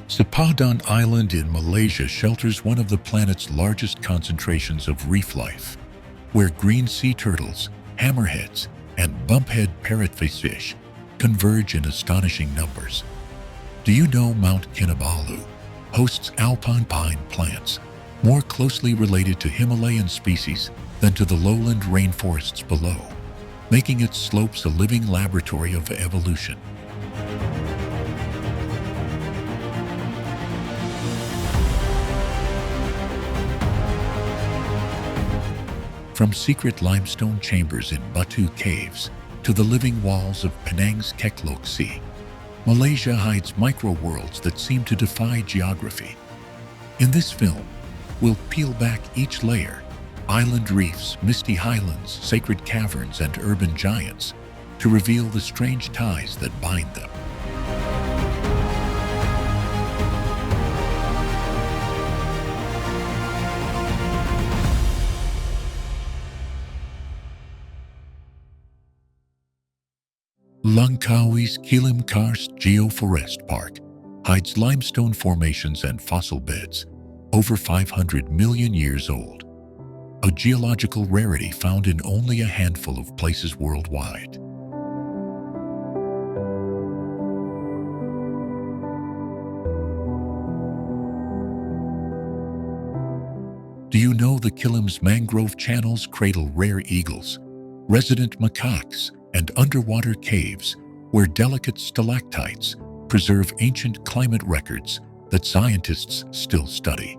Sipadan Island in Malaysia shelters one of the planet's largest concentrations of reef life, where green sea turtles, hammerheads, and bumphead parrotfish converge in astonishing numbers. Do you know Mount Kinabalu hosts alpine plants, more closely related to Himalayan species than to the lowland rainforests below, making its slopes a living laboratory of evolution? From secret limestone chambers in Batu caves to the living walls of Penang's Keklok Sea, Malaysia hides micro-worlds that seem to defy geography. In this film, we'll peel back each layer: island reefs, misty highlands, sacred caverns, and urban giants, to reveal the strange ties that bind them. Langkawi's Kilim Karst Geoforest Park hides limestone formations and fossil beds, over 500 million years old, a geological rarity found in only a handful of places worldwide. Do you know the Kilim's mangrove channels cradle rare eagles, resident macaques, and underwater caves where delicate stalactites preserve ancient climate records that scientists still study?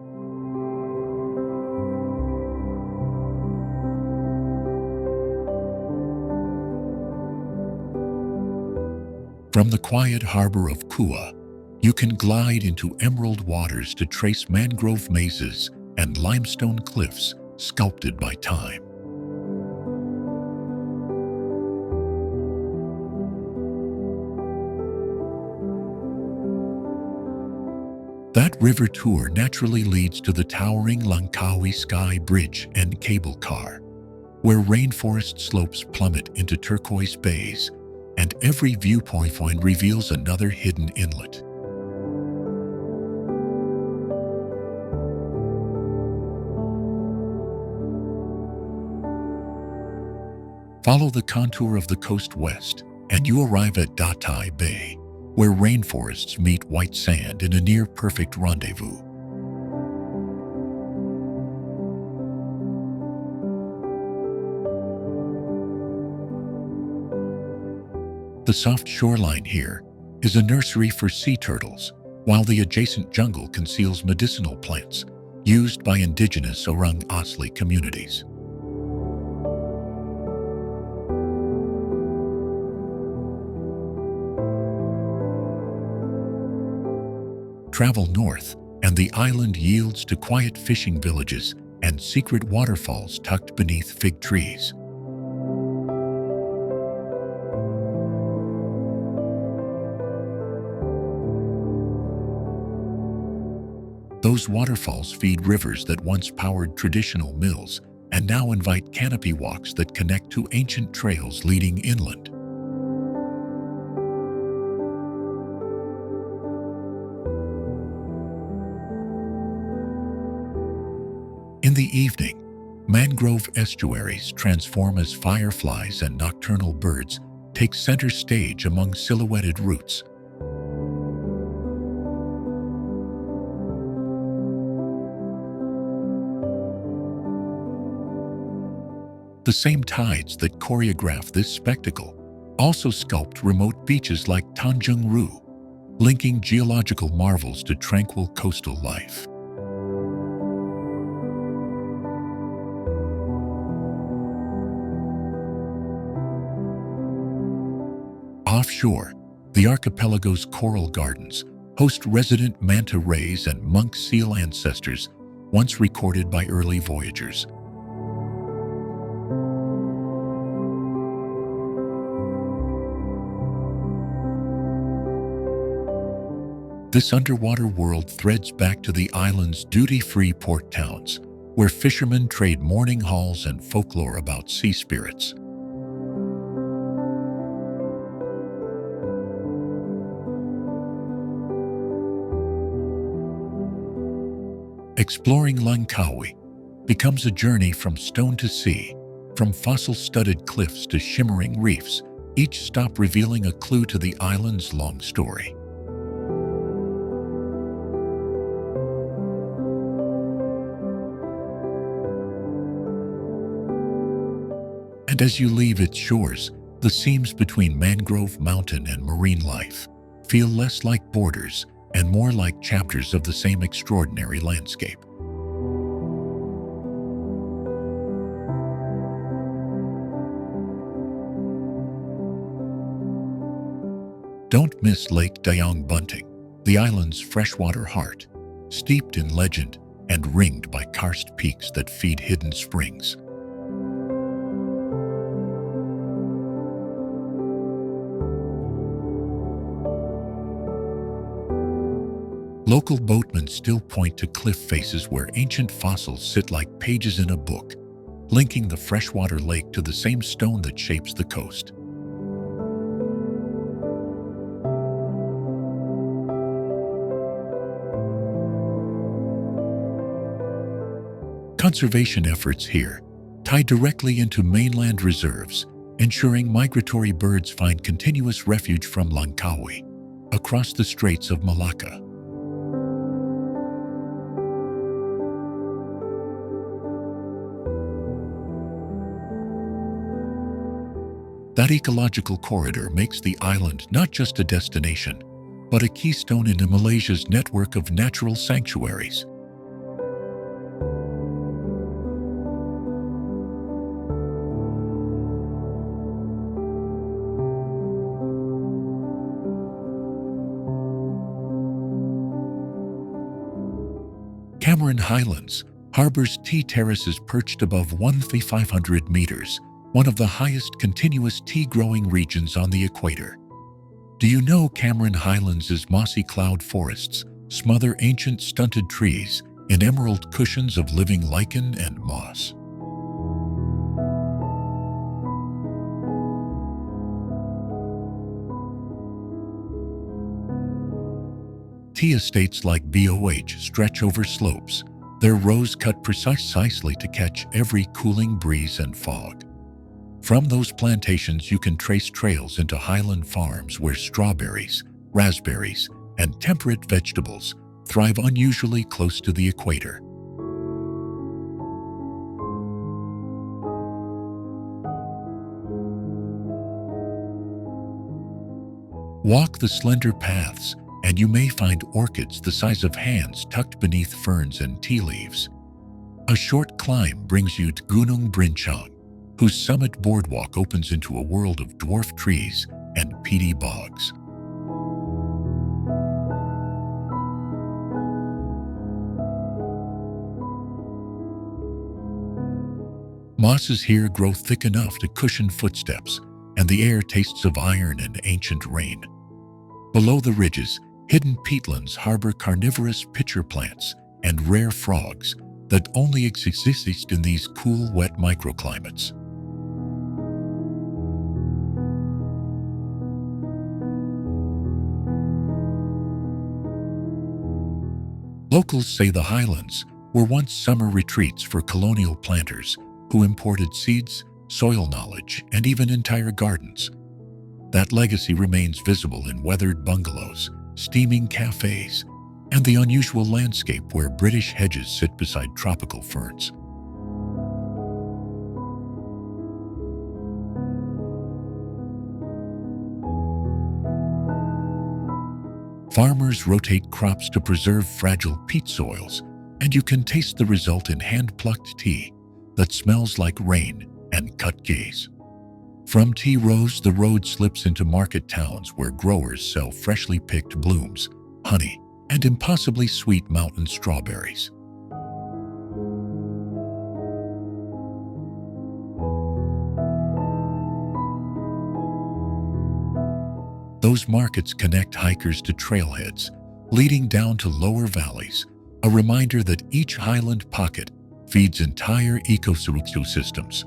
From the quiet harbor of Kua, you can glide into emerald waters to trace mangrove mazes and limestone cliffs sculpted by time. That river tour naturally leads to the towering Langkawi Sky Bridge and cable car, where rainforest slopes plummet into turquoise bays, and every viewpoint reveals another hidden inlet. Follow the contour of the coast west, and you arrive at Datai Bay, where rainforests meet white sand in a near-perfect rendezvous. The soft shoreline here is a nursery for sea turtles, while the adjacent jungle conceals medicinal plants used by indigenous Orang Asli communities. Travel north, and the island yields to quiet fishing villages and secret waterfalls tucked beneath fig trees. Those waterfalls feed rivers that once powered traditional mills and now invite canopy walks that connect to ancient trails leading inland. In the evening, mangrove estuaries transform as fireflies and nocturnal birds take center stage among silhouetted roots. The same tides that choreograph this spectacle also sculpt remote beaches like Tanjung Ru, linking geological marvels to tranquil coastal life. Offshore, the archipelago's coral gardens host resident manta rays and monk seal ancestors once recorded by early voyagers. This underwater world threads back to the island's duty-free port towns, where fishermen trade morning hauls and folklore about sea spirits. Exploring Langkawi becomes a journey from stone to sea, from fossil-studded cliffs to shimmering reefs, each stop revealing a clue to the island's long story. And as you leave its shores, the seams between mangrove, mountain, and marine life feel less like borders and more like chapters of the same extraordinary landscape. Don't miss Lake Dayang Bunting, the island's freshwater heart, steeped in legend and ringed by karst peaks that feed hidden springs. Local boatmen still point to cliff faces where ancient fossils sit like pages in a book, linking the freshwater lake to the same stone that shapes the coast. Conservation efforts here tie directly into mainland reserves, ensuring migratory birds find continuous refuge from Langkawi across the Straits of Malacca. That ecological corridor makes the island not just a destination, but a keystone in Malaysia's network of natural sanctuaries. Cameron Highlands harbors tea terraces perched above 1,500 meters, one of the highest continuous tea-growing regions on the equator. Do you know Cameron Highlands' mossy cloud forests smother ancient stunted trees in emerald cushions of living lichen and moss? Tea estates like BOH stretch over slopes, their rows cut precisely to catch every cooling breeze and fog. From those plantations you can trace trails into highland farms where strawberries, raspberries, and temperate vegetables thrive unusually close to the equator. Walk the slender paths, and you may find orchids the size of hands tucked beneath ferns and tea leaves. A short climb brings you to Gunung Brincang, whose summit boardwalk opens into a world of dwarf trees and peaty bogs. Mosses here grow thick enough to cushion footsteps, and the air tastes of iron and ancient rain. Below the ridges, hidden peatlands harbor carnivorous pitcher plants and rare frogs that only exist in these cool, wet microclimates. Locals say the highlands were once summer retreats for colonial planters who imported seeds, soil knowledge, and even entire gardens. That legacy remains visible in weathered bungalows, steaming cafes, and the unusual landscape where British hedges sit beside tropical ferns. Farmers rotate crops to preserve fragile peat soils, and you can taste the result in hand-plucked tea that smells like rain and cut geese. From tea rows, the road slips into market towns where growers sell freshly picked blooms, honey, and impossibly sweet mountain strawberries. Those markets connect hikers to trailheads, leading down to lower valleys, a reminder that each highland pocket feeds entire ecosystems.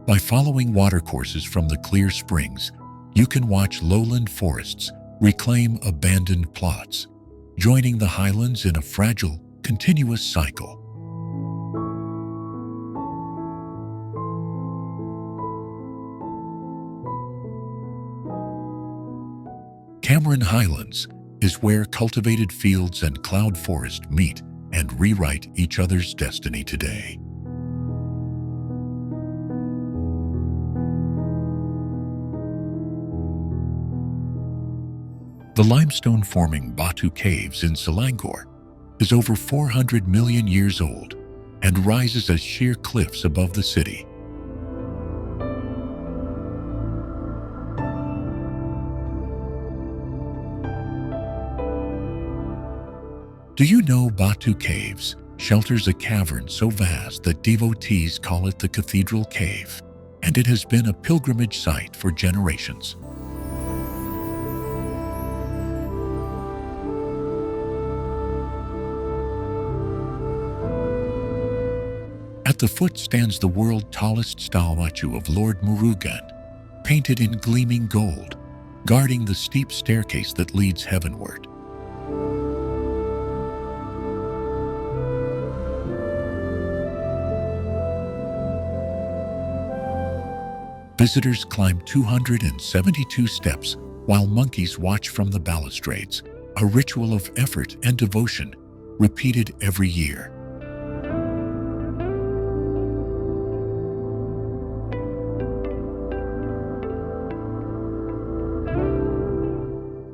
By following watercourses from the clear springs, you can watch lowland forests reclaim abandoned plots, joining the highlands in a fragile, continuous cycle. Cameron Highlands is where cultivated fields and cloud forest meet and rewrite each other's destiny today. The limestone-forming Batu caves in Selangor is over 400 million years old and rises as sheer cliffs above the city. Do you know Batu Caves shelters a cavern so vast that devotees call it the Cathedral Cave, and it has been a pilgrimage site for generations. At the foot stands the world's tallest statue of Lord Murugan, painted in gleaming gold, guarding the steep staircase that leads heavenward. Visitors climb 272 steps while monkeys watch from the balustrades, a ritual of effort and devotion repeated every year.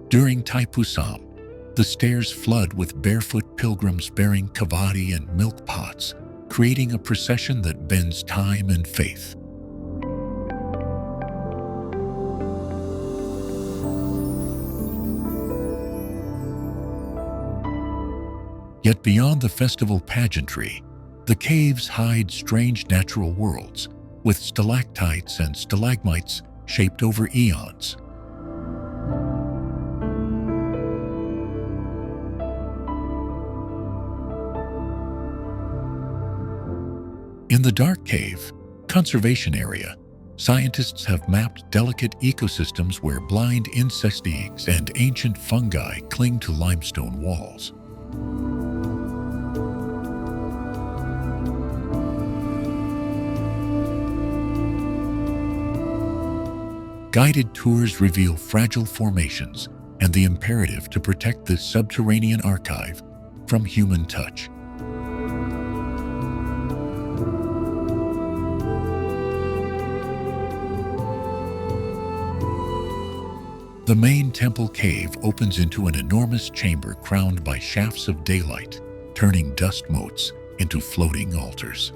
During Taipusam, the stairs flood with barefoot pilgrims bearing kavadi and milk pots, creating a procession that bends time and faith. Yet beyond the festival pageantry, the caves hide strange natural worlds, with stalactites and stalagmites shaped over eons. In the dark cave conservation area, scientists have mapped delicate ecosystems where blind insect eggs and ancient fungi cling to limestone walls. Guided tours reveal fragile formations and the imperative to protect this subterranean archive from human touch. The main temple cave opens into an enormous chamber crowned by shafts of daylight, turning dust motes into floating altars.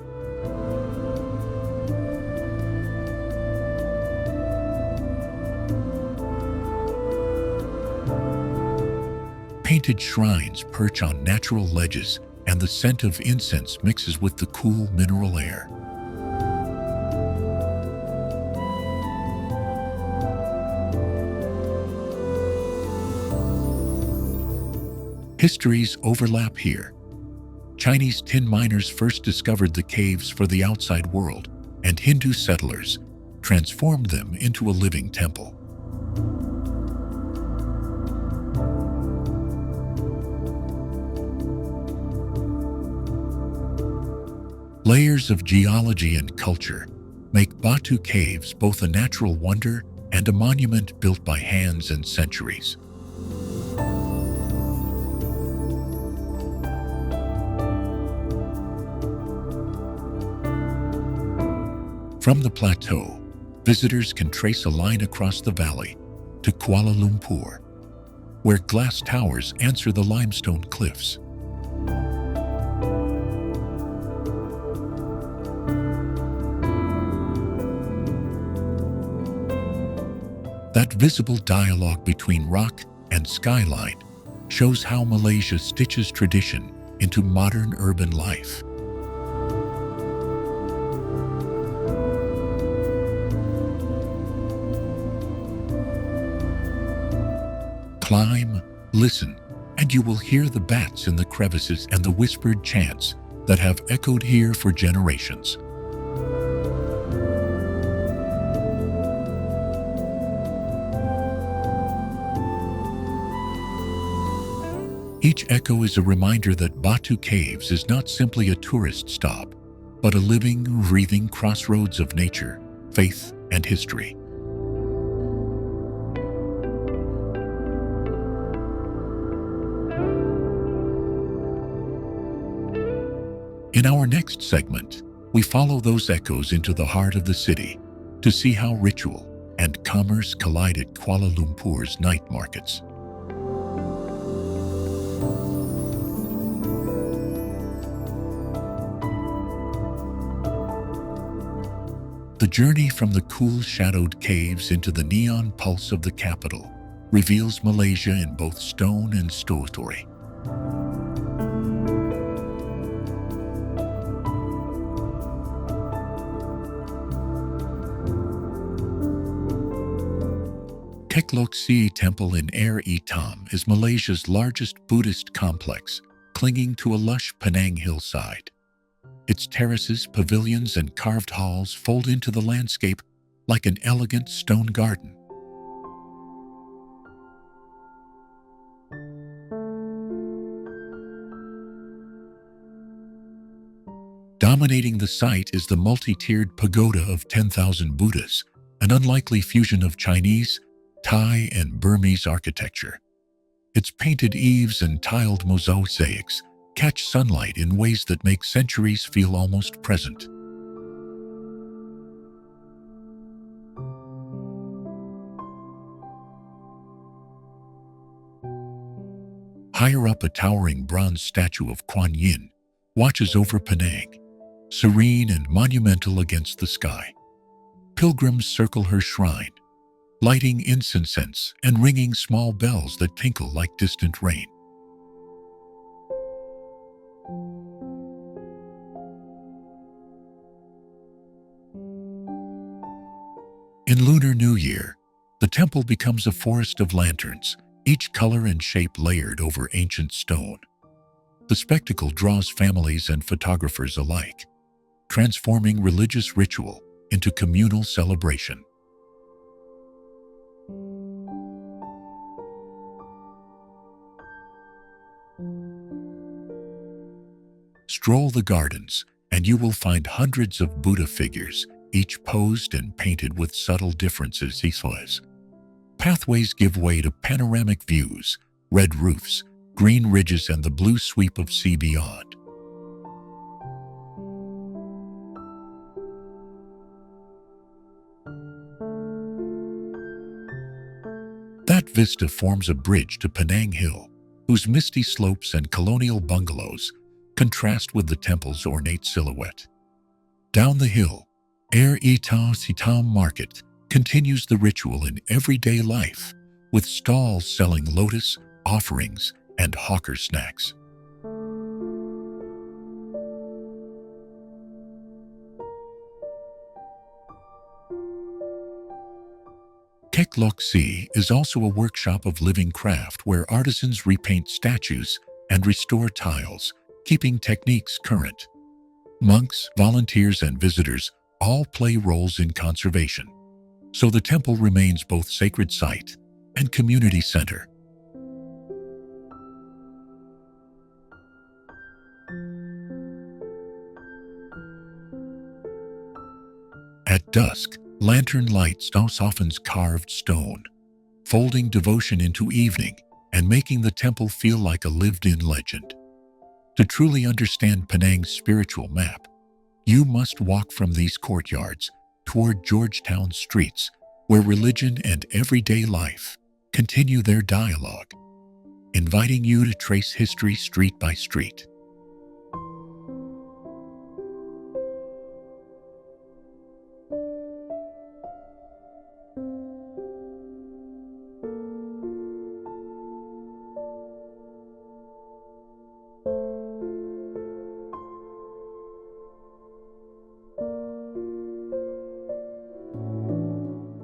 Painted shrines perch on natural ledges, and the scent of incense mixes with the cool mineral air. Histories overlap here. Chinese tin miners first discovered the caves for the outside world, and Hindu settlers transformed them into a living temple. Layers of geology and culture make Batu Caves both a natural wonder and a monument built by hands and centuries. From the plateau, visitors can trace a line across the valley to Kuala Lumpur, where glass towers answer the limestone cliffs. That visible dialogue between rock and skyline shows how Malaysia stitches tradition into modern urban life. Climb, listen, and you will hear the bats in the crevices and the whispered chants that have echoed here for generations. Each echo is a reminder that Batu Caves is not simply a tourist stop, but a living, breathing crossroads of nature, faith, and history. In our next segment, we follow those echoes into the heart of the city to see how ritual and commerce collide at Kuala Lumpur's night markets. The journey from the cool, shadowed caves into the neon pulse of the capital reveals Malaysia in both stone and story. Keklok Si Temple in Air Etam is Malaysia's largest Buddhist complex, clinging to a lush Penang hillside. Its terraces, pavilions, and carved halls fold into the landscape like an elegant stone garden. Dominating the site is the multi-tiered pagoda of 10,000 Buddhas, an unlikely fusion of Chinese, Thai, and Burmese architecture. Its painted eaves and tiled mosaics catch sunlight in ways that make centuries feel almost present. Higher up, a towering bronze statue of Kuan Yin watches over Penang, serene and monumental against the sky. Pilgrims circle her shrine, lighting incense and ringing small bells that tinkle like distant rain. In Lunar New Year, the temple becomes a forest of lanterns, each color and shape layered over ancient stone. The spectacle draws families and photographers alike, transforming religious ritual into communal celebration. Stroll the gardens, and you will find hundreds of Buddha figures, each posed and painted with subtle differences. Pathways give way to panoramic views, red roofs, green ridges, and the blue sweep of sea beyond. That vista forms a bridge to Penang Hill, whose misty slopes and colonial bungalows contrast with the temple's ornate silhouette. Down the hill, Air Sitam Market continues the ritual in everyday life, with stalls selling lotus, offerings, and hawker snacks. Keklok Si is also a workshop of living craft where artisans repaint statues and restore tiles, keeping techniques current. Monks, volunteers, and visitors all play roles in conservation, so the temple remains both sacred site and community center. At dusk, lantern light softens carved stone, folding devotion into evening and making the temple feel like a lived-in legend. To truly understand Penang's spiritual map, you must walk from these courtyards toward Georgetown streets, where religion and everyday life continue their dialogue, inviting you to trace history street by street.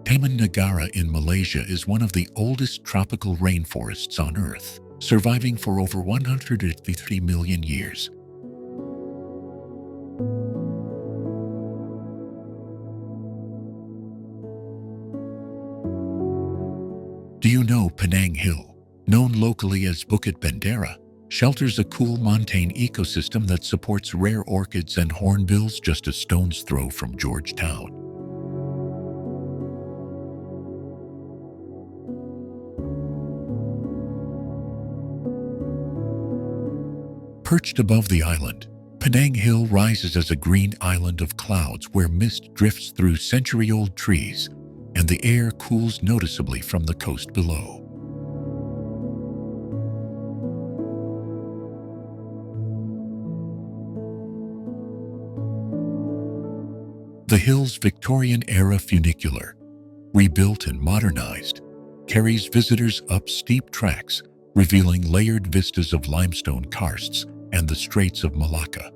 Taman Negara in Malaysia is one of the oldest tropical rainforests on Earth, surviving for over 153 million years. Do you know Penang Hill, known locally as Bukit Bendera, shelters a cool montane ecosystem that supports rare orchids and hornbills just a stone's throw from Georgetown. Perched above the island, Penang Hill rises as a green island of clouds where mist drifts through century-old trees and the air cools noticeably from the coast below. The hill's Victorian-era funicular, rebuilt and modernized, carries visitors up steep tracks, revealing layered vistas of limestone karsts and the Straits of Malacca.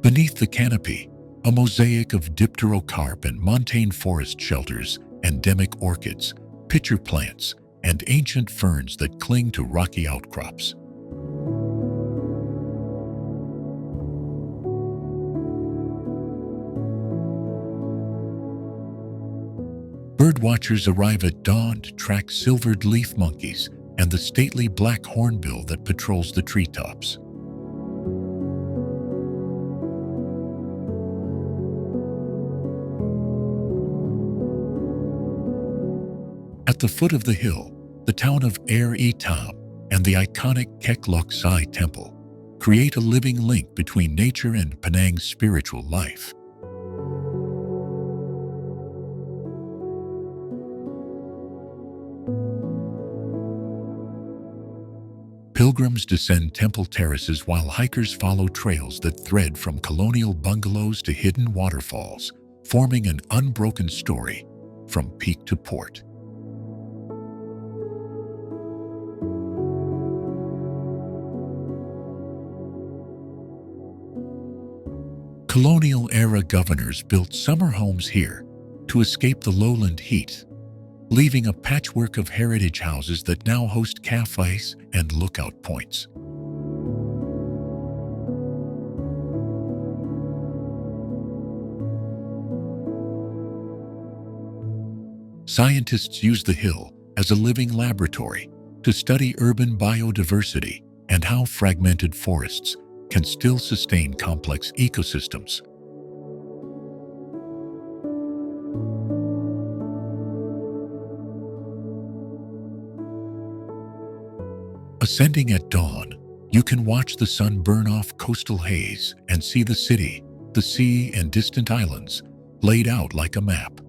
Beneath the canopy, a mosaic of dipterocarp and montane forest shelters, endemic orchids, pitcher plants, and ancient ferns that cling to rocky outcrops. Birdwatchers arrive at dawn to track silvered leaf monkeys and the stately black hornbill that patrols the treetops. At the foot of the hill, the town of Air-e-Tam and the iconic Kek Lok Sai Temple create a living link between nature and Penang's spiritual life. Pilgrims descend temple terraces while hikers follow trails that thread from colonial bungalows to hidden waterfalls, forming an unbroken story from peak to port. Colonial-era governors built summer homes here to escape the lowland heat, leaving a patchwork of heritage houses that now host cafes and lookout points. Scientists use the hill as a living laboratory to study urban biodiversity and how fragmented forests can still sustain complex ecosystems. Ascending at dawn, you can watch the sun burn off coastal haze and see the city, the sea, and distant islands laid out like a map.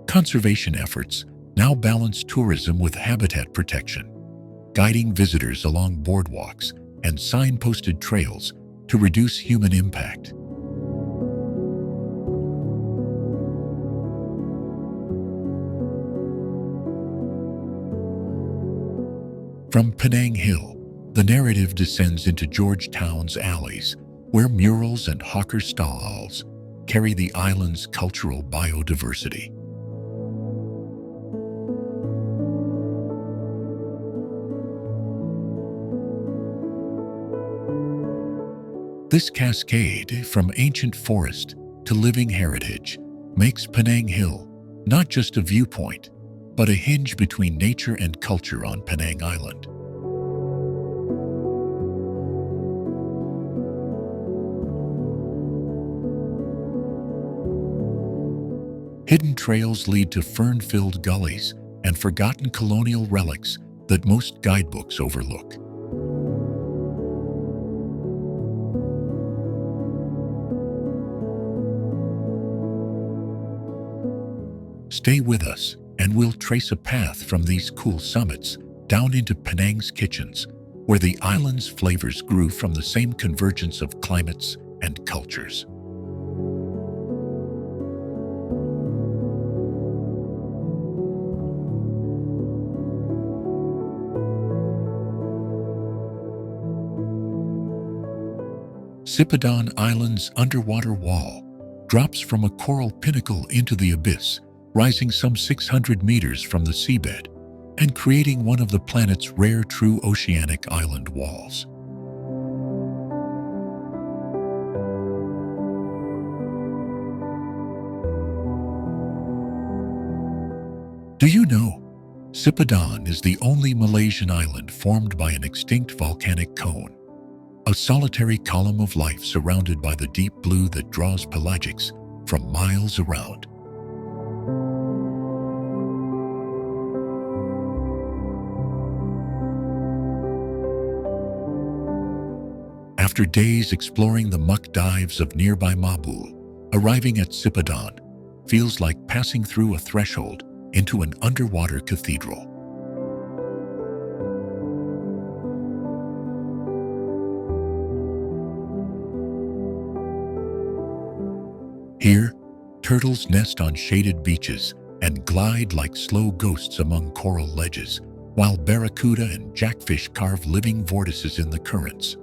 Conservation efforts now balance tourism with habitat protection, guiding visitors along boardwalks and signposted trails to reduce human impact. From Penang Hill, the narrative descends into Georgetown's alleys, where murals and hawker stalls carry the island's cultural biodiversity. This cascade, from ancient forest to living heritage, makes Penang Hill not just a viewpoint, but a hinge between nature and culture on Penang Island. Hidden trails lead to fern-filled gullies and forgotten colonial relics that most guidebooks overlook. Stay with us, and we'll trace a path from these cool summits down into Penang's kitchens, where the island's flavors grew from the same convergence of climates and cultures. Sipadan Island's underwater wall drops from a coral pinnacle into the abyss, rising some 600 meters from the seabed, and creating one of the planet's rare true oceanic island walls. Do you know? Sipadan is the only Malaysian island formed by an extinct volcanic cone, a solitary column of life surrounded by the deep blue that draws pelagics from miles around. After days exploring the muck dives of nearby Mabul, arriving at Sipadan feels like passing through a threshold into an underwater cathedral. Here, turtles nest on shaded beaches and glide like slow ghosts among coral ledges, while barracuda and jackfish carve living vortices in the currents.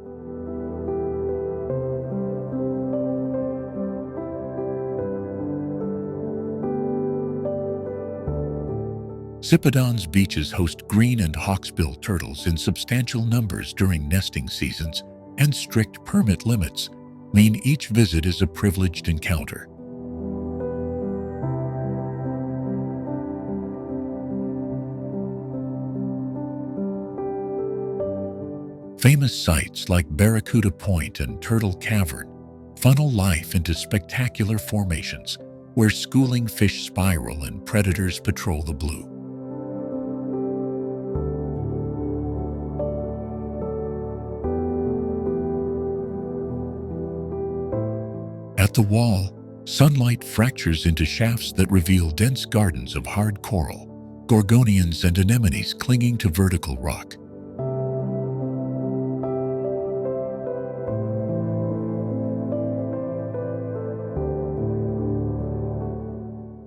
Sipadan's beaches host green and hawksbill turtles in substantial numbers during nesting seasons, and strict permit limits mean each visit is a privileged encounter. Famous sites like Barracuda Point and Turtle Cavern funnel life into spectacular formations where schooling fish spiral and predators patrol the blue. At the wall, sunlight fractures into shafts that reveal dense gardens of hard coral, gorgonians and anemones clinging to vertical rock.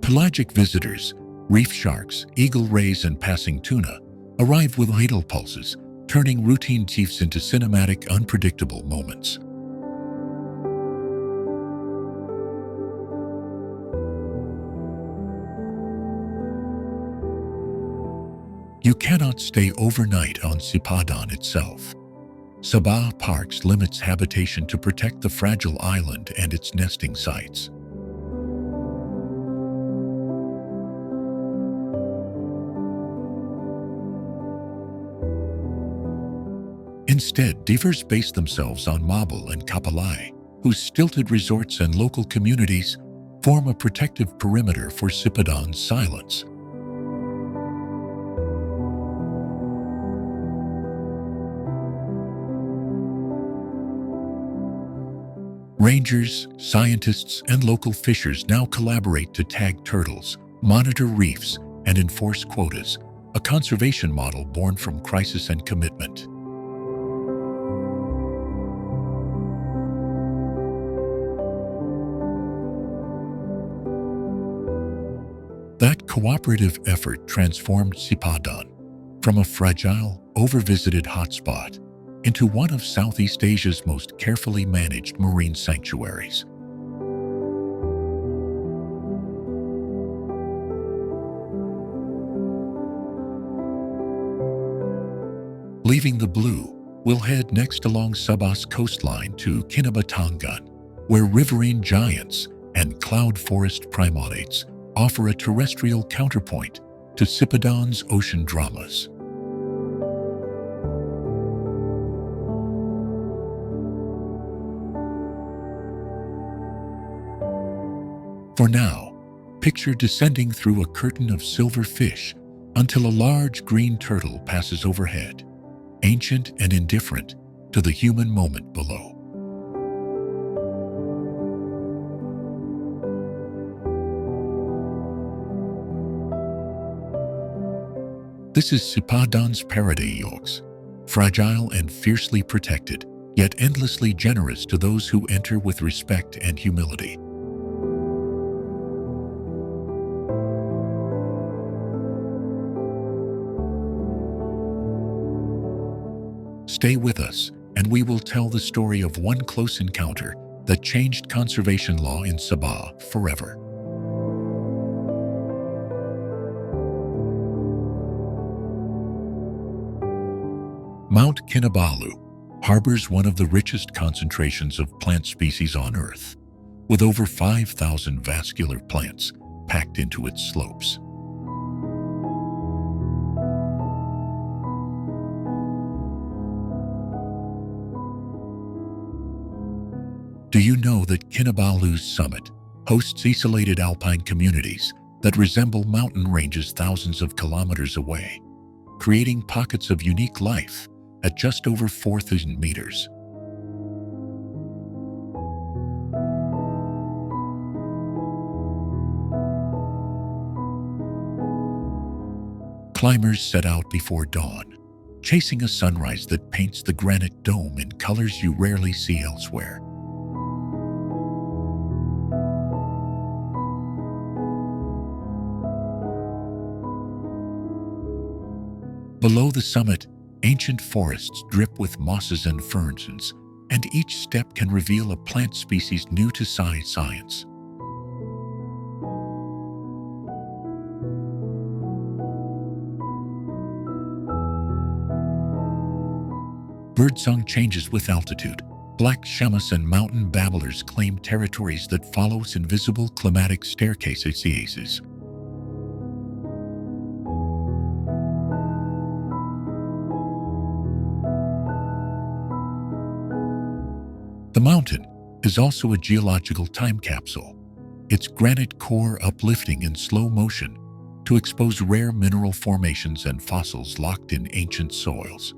Pelagic visitors, reef sharks, eagle rays, and passing tuna arrive with idle pulses, turning routine chiefs into cinematic, unpredictable moments. You cannot stay overnight on Sipadan itself. Sabah Parks limits habitation to protect the fragile island and its nesting sites. Instead, divers base themselves on Mabul and Kapalai, whose stilted resorts and local communities form a protective perimeter for Sipadan's silence. Rangers, scientists, and local fishers now collaborate to tag turtles, monitor reefs, and enforce quotas, a conservation model born from crisis and commitment. That cooperative effort transformed Sipadan from a fragile, overvisited hotspot into one of Southeast Asia's most carefully managed marine sanctuaries. Leaving the blue, we'll head next along Sabah's coastline to Kinabalu, where riverine giants and cloud forest primatates offer a terrestrial counterpoint to Sipadan's ocean dramas. For now, picture descending through a curtain of silver fish until a large green turtle passes overhead, ancient and indifferent to the human moment below. This is Sipadan's paradise, fragile and fiercely protected, yet endlessly generous to those who enter with respect and humility. Stay with us, and we will tell the story of one close encounter that changed conservation law in Sabah forever. Mount Kinabalu harbors one of the richest concentrations of plant species on Earth, with over 5,000 vascular plants packed into its slopes. Do you know that Kinabalu's summit hosts isolated alpine communities that resemble mountain ranges thousands of kilometers away, creating pockets of unique life at just over 4,000 meters? Climbers set out before dawn, chasing a sunrise that paints the granite dome in colors you rarely see elsewhere. Below the summit, ancient forests drip with mosses and ferns, and each step can reveal a plant species new to science. Birdsong changes with altitude. Black chamas and mountain babblers claim territories that follow invisible climatic staircases. The mountain is also a geological time capsule, its granite core uplifting in slow motion to expose rare mineral formations and fossils locked in ancient soils.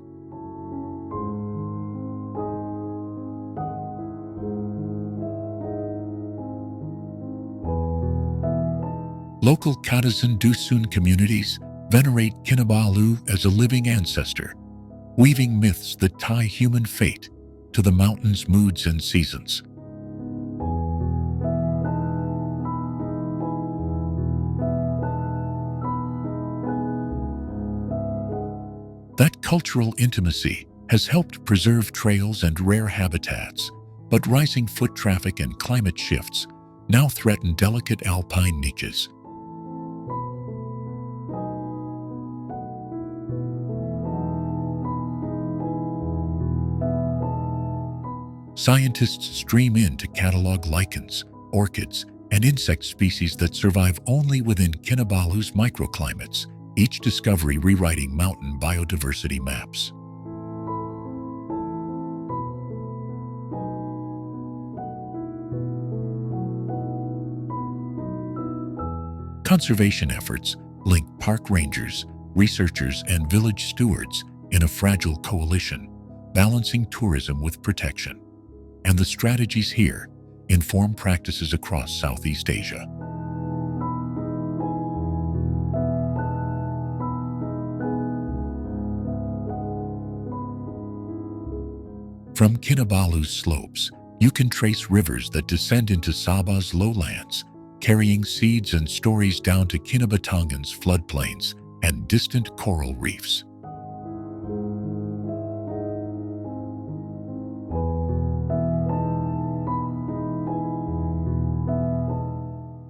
Local Katasan Dusun communities venerate Kinabalu as a living ancestor, weaving myths that tie human fate to the mountain's moods and seasons. That cultural intimacy has helped preserve trails and rare habitats, but rising foot traffic and climate shifts now threaten delicate alpine niches. Scientists stream in to catalog lichens, orchids, and insect species that survive only within Kinabalu's microclimates, each discovery rewriting mountain biodiversity maps. Conservation efforts link park rangers, researchers, and village stewards in a fragile coalition, balancing tourism with protection. And the strategies here inform practices across Southeast Asia. From Kinabalu's slopes, you can trace rivers that descend into Sabah's lowlands, carrying seeds and stories down to Kinabatangan's floodplains and distant coral reefs.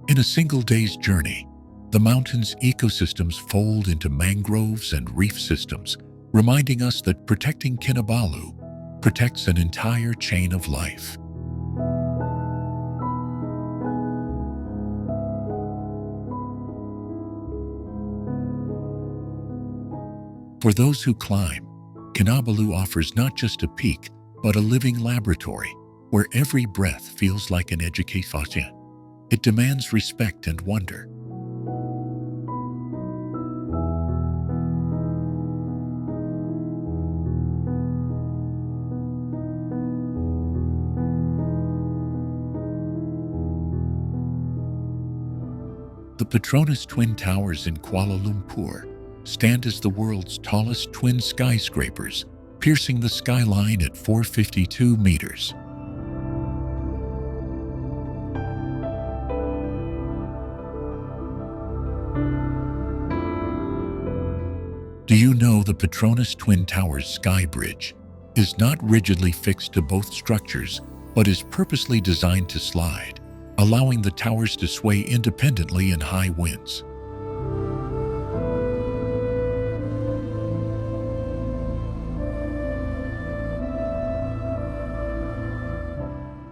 In a single day's journey, the mountain's ecosystems fold into mangroves and reef systems, reminding us that protecting Kinabalu protects an entire chain of life. For those who climb, Kinabalu offers not just a peak, but a living laboratory where every breath feels like an education. It demands respect and wonder. The Petronas Twin Towers in Kuala Lumpur stand as the world's tallest twin skyscrapers, piercing the skyline at 452 meters. Do you know the Petronas Twin Towers sky bridge is not rigidly fixed to both structures, but is purposely designed to slide, allowing the towers to sway independently in high winds?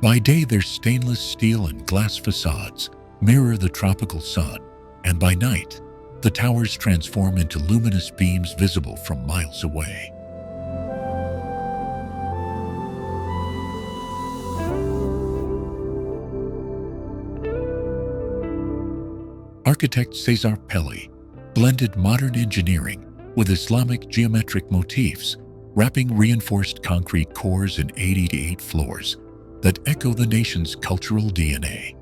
By day, their stainless steel and glass facades mirror the tropical sun, and by night, the towers transform into luminous beams visible from miles away. Architect Cesar Pelli blended modern engineering with Islamic geometric motifs, wrapping reinforced concrete cores in 88 floors that echo the nation's cultural DNA.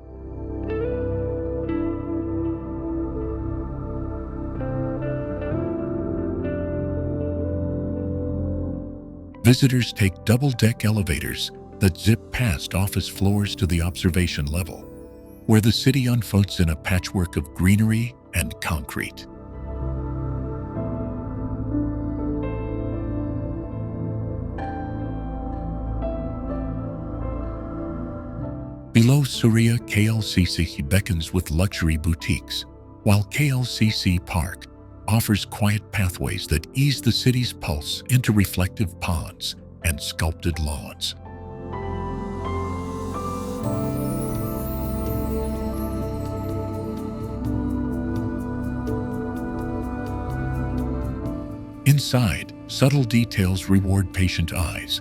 Visitors take double-deck elevators that zip past office floors to the observation level, where the city unfolds in a patchwork of greenery and concrete. Below Surya, KLCC beckons with luxury boutiques, while KLCC Park offers quiet pathways that ease the city's pulse into reflective ponds and sculpted lawns. Inside, subtle details reward patient eyes.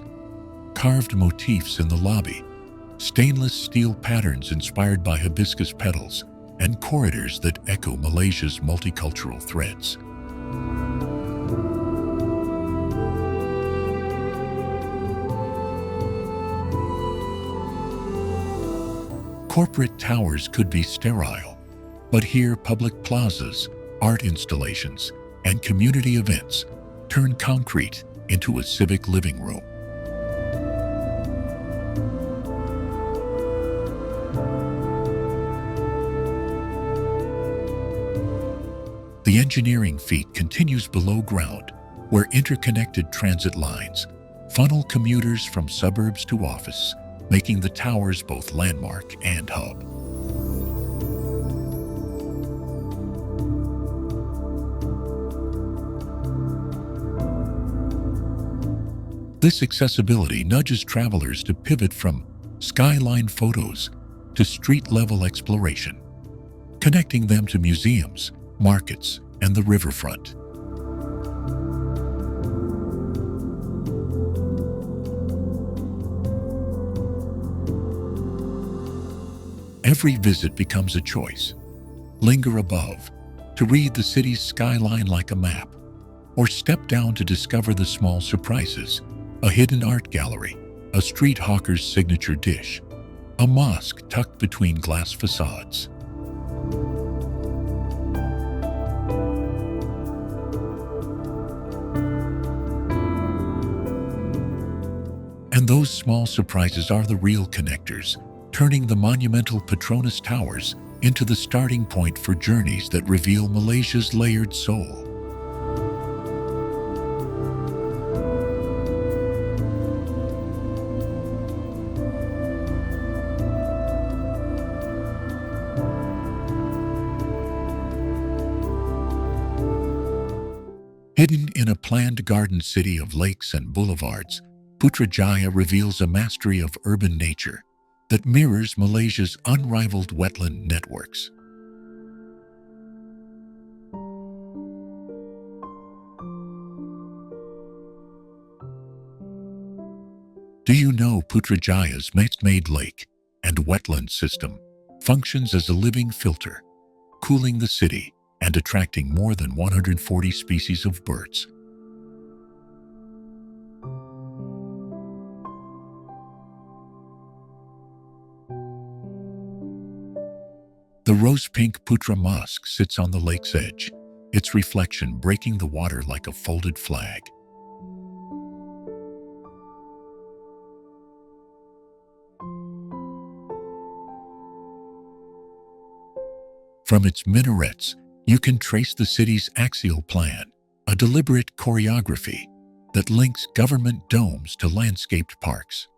Carved motifs in the lobby, stainless steel patterns inspired by hibiscus petals, and corridors that echo Malaysia's multicultural threads. Corporate towers could be sterile, but here public plazas, art installations, and community events turn concrete into a civic living room. The engineering feat continues below ground, where interconnected transit lines funnel commuters from suburbs to office, making the towers both landmark and hub. This accessibility nudges travelers to pivot from skyline photos to street-level exploration, connecting them to museums, markets, and the riverfront. Every visit becomes a choice. Linger above to read the city's skyline like a map, or step down to discover the small surprises, a hidden art gallery, a street hawker's signature dish, a mosque tucked between glass facades. And those small surprises are the real connectors, turning the monumental Petronas Towers into the starting point for journeys that reveal Malaysia's layered soul. Hidden in a planned garden city of lakes and boulevards, Putrajaya reveals a mastery of urban nature that mirrors Malaysia's unrivaled wetland networks. Do you know Putrajaya's man-made lake and wetland system functions as a living filter, cooling the city and attracting more than 140 species of birds? The rose-pink Putra Mosque sits on the lake's edge, its reflection breaking the water like a folded flag. From its minarets, you can trace the city's axial plan, a deliberate choreography that links government domes to landscaped parks.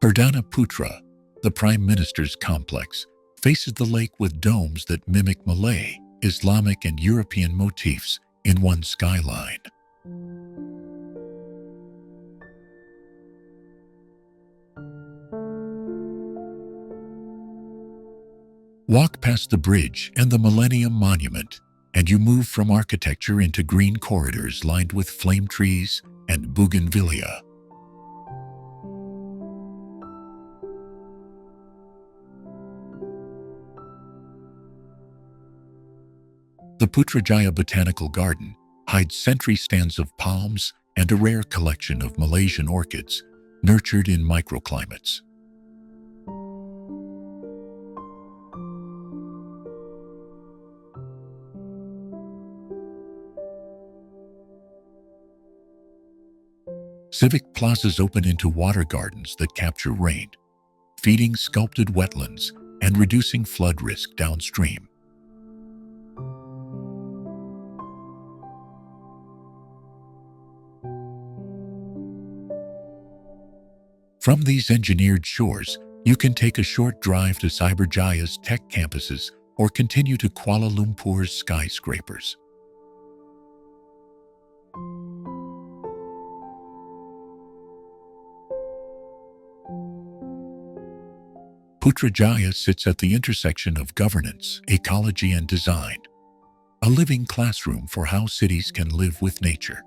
Perdana Putra, the Prime Minister's complex, faces the lake with domes that mimic Malay Islamic and European motifs in one skyline. Walk past the bridge and the Millennium Monument, and you move from architecture into green corridors lined with flame trees and bougainvillea. The Putrajaya Botanical Garden hides century stands of palms and a rare collection of Malaysian orchids nurtured in microclimates. Civic plazas open into water gardens that capture rain, feeding sculpted wetlands and reducing flood risk downstream. From these engineered shores, you can take a short drive to Cyberjaya's tech campuses or continue to Kuala Lumpur's skyscrapers. Putrajaya sits at the intersection of governance, ecology, and design, a living classroom for how cities can live with nature.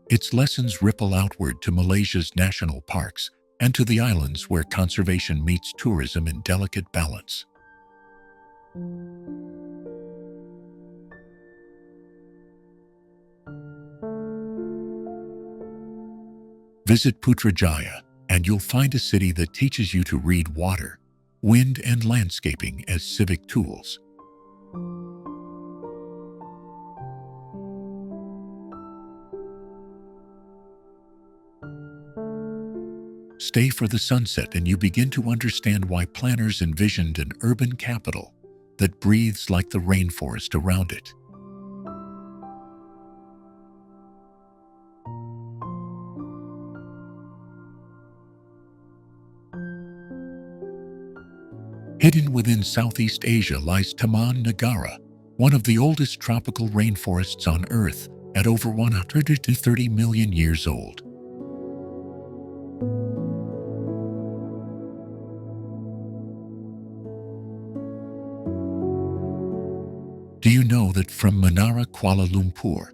Its lessons ripple outward to Malaysia's national parks and to the islands where conservation meets tourism in delicate balance. Visit Putrajaya, and you'll find a city that teaches you to read water, wind, and landscaping as civic tools. Stay for the sunset and you begin to understand why planners envisioned an urban capital that breathes like the rainforest around it. Hidden within Southeast Asia lies Taman Negara, one of the oldest tropical rainforests on Earth, at over 130 million years old. Do you know that from Menara Kuala Lumpur,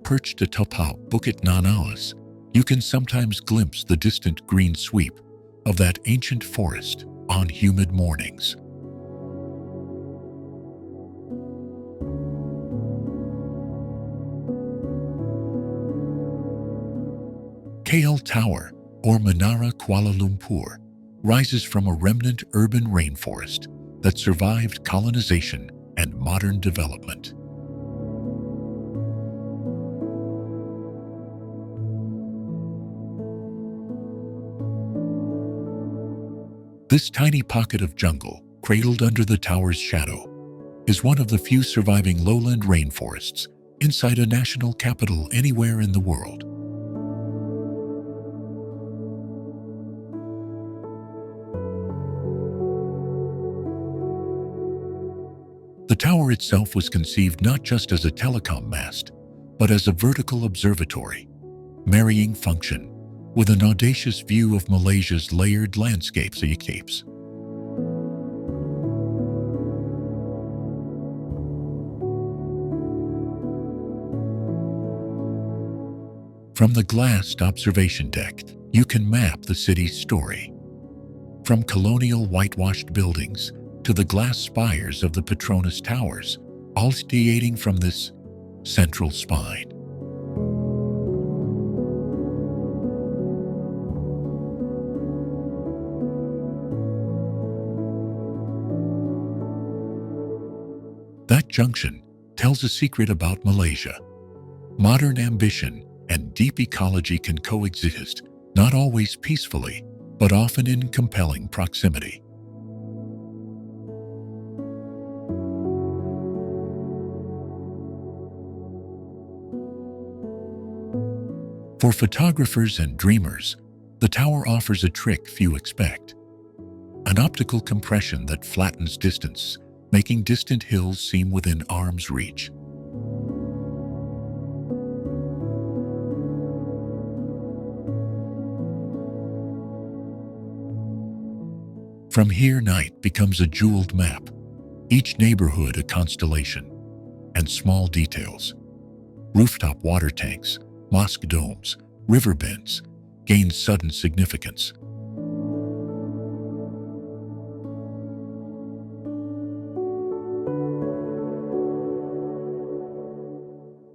perched atop Bukit Nanawas, you can sometimes glimpse the distant green sweep of that ancient forest on humid mornings? KL Tower, or Menara Kuala Lumpur, rises from a remnant urban rainforest that survived colonization and modern development. This tiny pocket of jungle, cradled under the tower's shadow, is one of the few surviving lowland rainforests inside a national capital anywhere in the world. The tower itself was conceived not just as a telecom mast, but as a vertical observatory, marrying function with an audacious view of Malaysia's layered landscapes. From the glassed observation deck, you can map the city's story. From colonial whitewashed buildings to the glass spires of the Petronas Towers, all dating from this central spine. That junction tells a secret about Malaysia. Modern ambition and deep ecology can coexist, not always peacefully, but often in compelling proximity. For photographers and dreamers, The tower offers a trick few expect: an optical compression that flattens distance, making distant hills seem within arm's reach. From here, night becomes a jeweled map, each neighborhood a constellation, and small details: rooftop water tanks, mosque domes, river bends, gain sudden significance.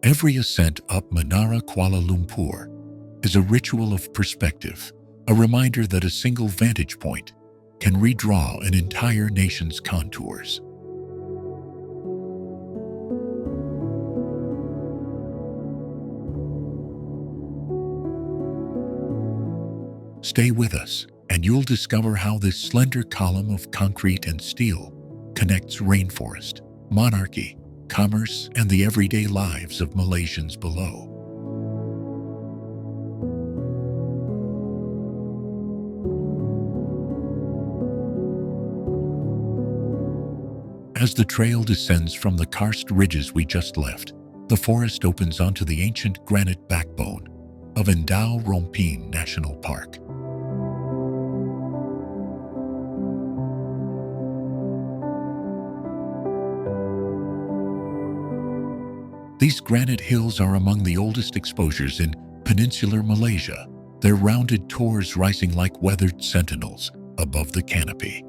Every ascent up Menara Kuala Lumpur is a ritual of perspective, a reminder that a single vantage point can redraw an entire nation's contours. Stay with us, and you'll discover how this slender column of concrete and steel connects rainforest, monarchy, commerce, and the everyday lives of Malaysians below. As the trail descends from the karst ridges we just left, the forest opens onto the ancient granite backbone of Endau Rompin National Park. These granite hills are among the oldest exposures in peninsular Malaysia, their rounded tors rising like weathered sentinels above the canopy.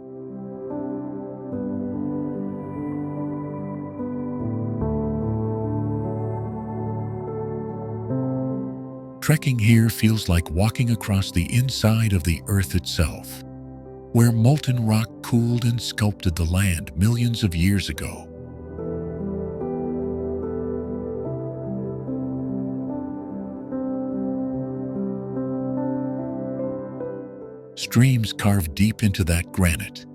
Trekking here feels like walking across the inside of the earth itself, where molten rock cooled and sculpted the land millions of years ago. Streams carve deep into that granite,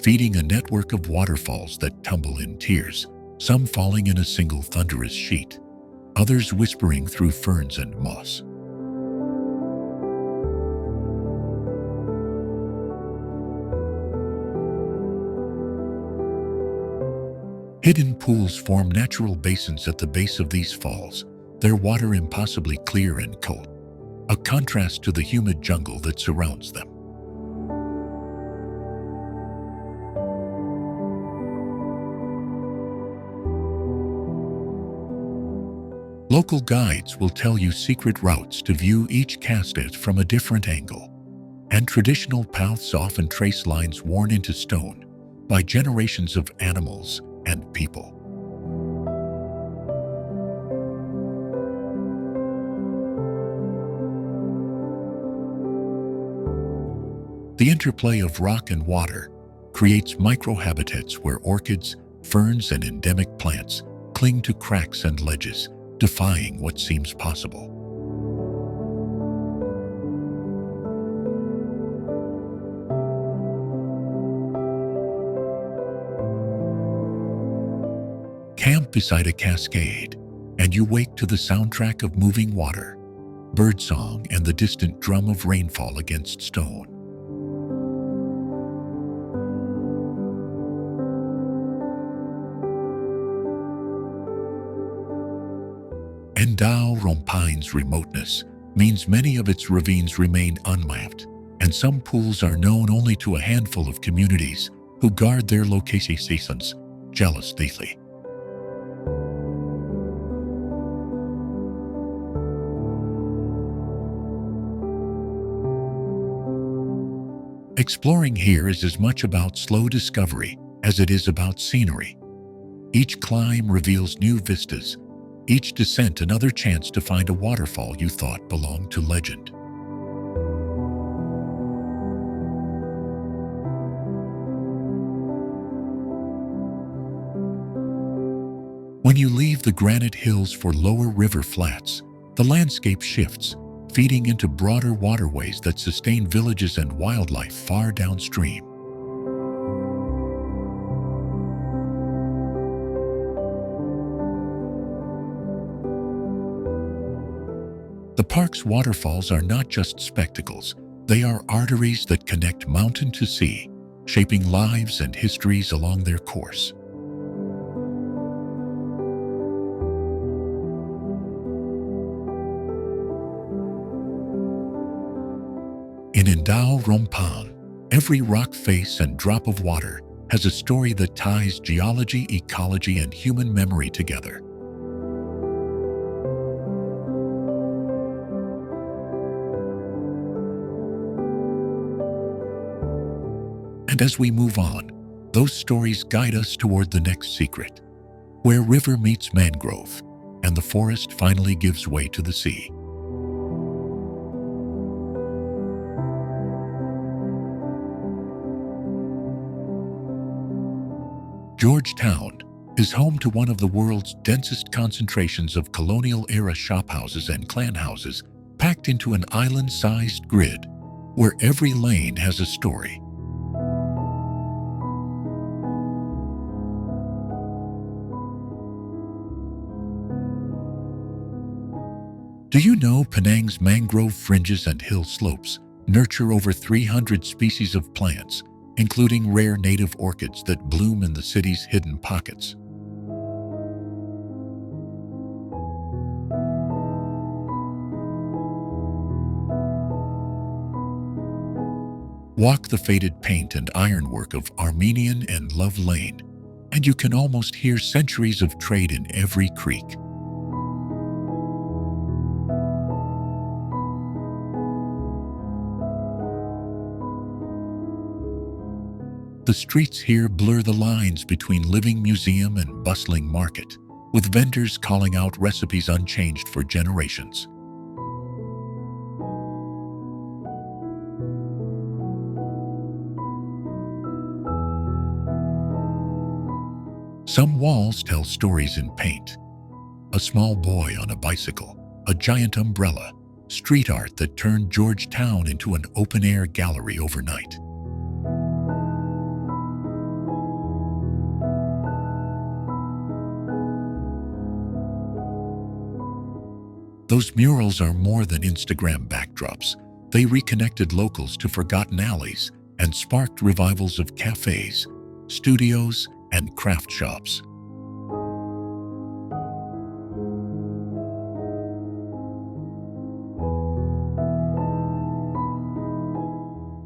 feeding a network of waterfalls that tumble in tiers, some falling in a single thunderous sheet, others whispering through ferns and moss. Hidden pools form natural basins at the base of these falls, their water impossibly clear and cold, a contrast to the humid jungle that surrounds them. Local guides will tell you secret routes to view each cascade from a different angle, and traditional paths often trace lines worn into stone by generations of animals and people. The interplay of rock and water creates microhabitats where orchids, ferns, and endemic plants cling to cracks and ledges, defying what seems possible. Camp beside a cascade, and you wake to the soundtrack of moving water, birdsong, and the distant drum of rainfall against stone. Endau Rompin's remoteness means many of its ravines remain unmapped, and some pools are known only to a handful of communities who guard their locations jealously. Exploring here is as much about slow discovery as it is about scenery. Each climb reveals new vistas, each descent another chance to find a waterfall you thought belonged to legend. When you leave the granite hills for lower river flats, the landscape shifts, feeding into broader waterways that sustain villages and wildlife far downstream. The park's waterfalls are not just spectacles, They are arteries that connect mountain to sea, shaping lives and histories along their course. In Indao Rompan, every rock face and drop of water has a story that ties geology, ecology, and human memory together. And as we move on, those stories guide us toward the next secret, where river meets mangrove, and the forest finally gives way to the sea. Georgetown is home to one of the world's densest concentrations of colonial-era shophouses and clan houses packed into an island-sized grid, where every lane has a story. Do you know Penang's mangrove fringes and hill slopes nurture over 300 species of plants, including rare native orchids that bloom in the city's hidden pockets? Walk the faded paint and ironwork of Armenian and Love Lane, and you can almost hear centuries of trade in every creek. The streets here blur the lines between living museum and bustling market, with vendors calling out recipes unchanged for generations. Some walls tell stories in paint. A small boy on a bicycle, a giant umbrella, street art that turned Georgetown into an open-air gallery overnight. Those murals are more than Instagram backdrops. They reconnected locals to forgotten alleys and sparked revivals of cafes, studios, and craft shops.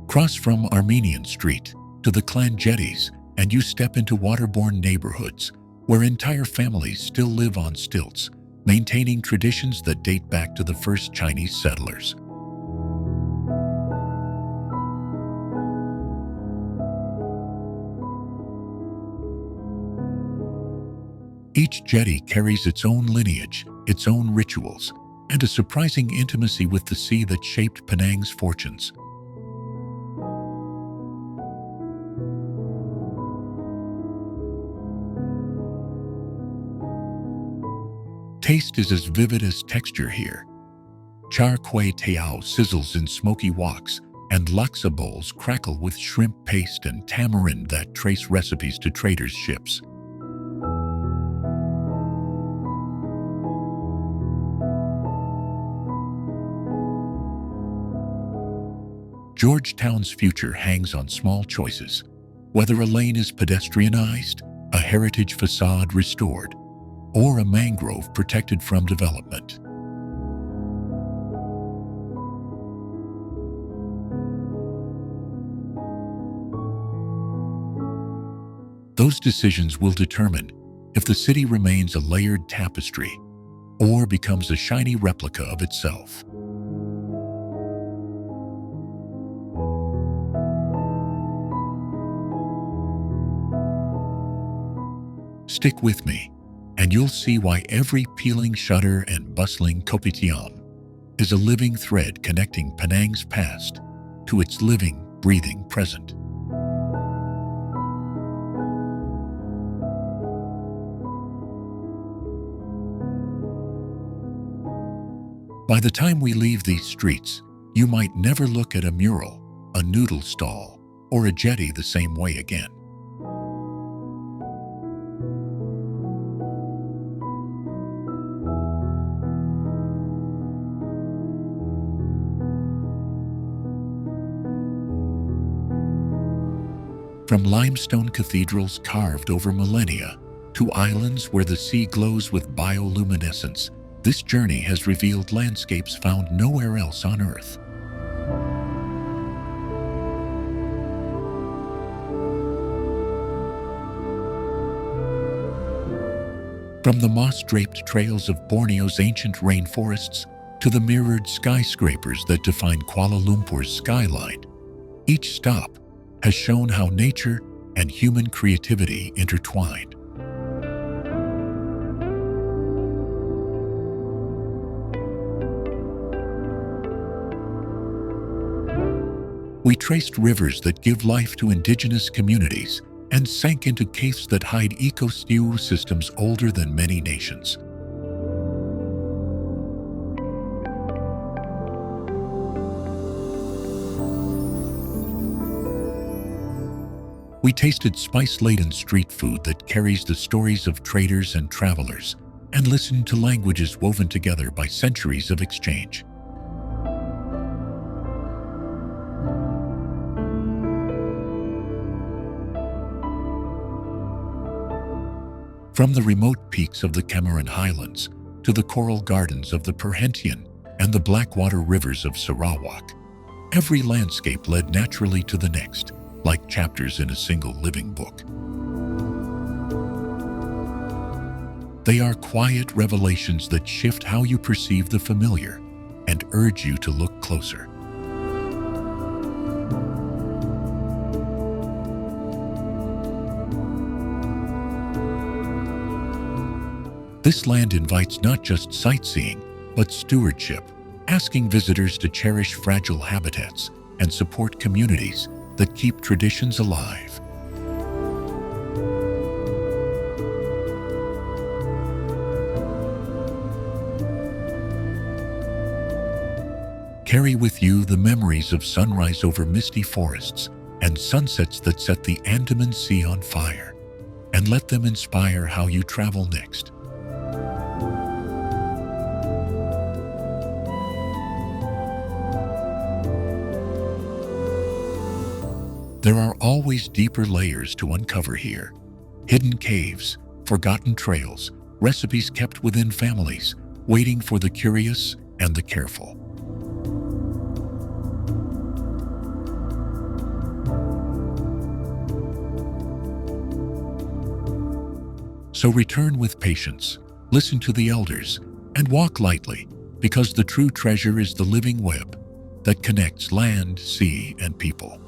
Cross from Armenian Street to the clan jetties, and you step into waterborne neighborhoods where entire families still live on stilts, maintaining traditions that date back to the first Chinese settlers. Each jetty carries its own lineage, its own rituals, and a surprising intimacy with the sea that shaped Penang's fortunes. Taste is as vivid as texture here. Char kway teow sizzles in smoky woks, and laksa bowls crackle with shrimp paste and tamarind that trace recipes to traders' ships. Georgetown's future hangs on small choices, whether a lane is pedestrianized, a heritage facade restored, or a mangrove protected from development. Those decisions will determine if the city remains a layered tapestry or becomes a shiny replica of itself. Stick with me, and you'll see why every peeling shutter and bustling kopitiam is a living thread connecting Penang's past to its living, breathing present. By the time we leave these streets, you might never look at a mural, a noodle stall, or a jetty the same way again. From limestone cathedrals carved over millennia to islands where the sea glows with bioluminescence, this journey has revealed landscapes found nowhere else on Earth. From the moss-draped trails of Borneo's ancient rainforests to the mirrored skyscrapers that define Kuala Lumpur's skyline, each stop has shown how nature and human creativity intertwine. We traced rivers that give life to indigenous communities and sank into caves that hide ecosystems older than many nations. We tasted spice-laden street food that carries the stories of traders and travelers, and listened to languages woven together by centuries of exchange. From the remote peaks of the Cameron Highlands to the coral gardens of the Perhentian and the Blackwater rivers of Sarawak, every landscape led naturally to the next, like chapters in a single living book. They are quiet revelations that shift how you perceive the familiar and urge you to look closer. This land invites not just sightseeing, but stewardship, asking visitors to cherish fragile habitats and support communities that keep traditions alive. Carry with you the memories of sunrise over misty forests and sunsets that set the Andaman Sea on fire, and let them inspire how you travel next. There are always deeper layers to uncover here. Hidden caves, forgotten trails, recipes kept within families, waiting for the curious and the careful. So return with patience, listen to the elders, and walk lightly, because the true treasure is the living web that connects land, sea, and people.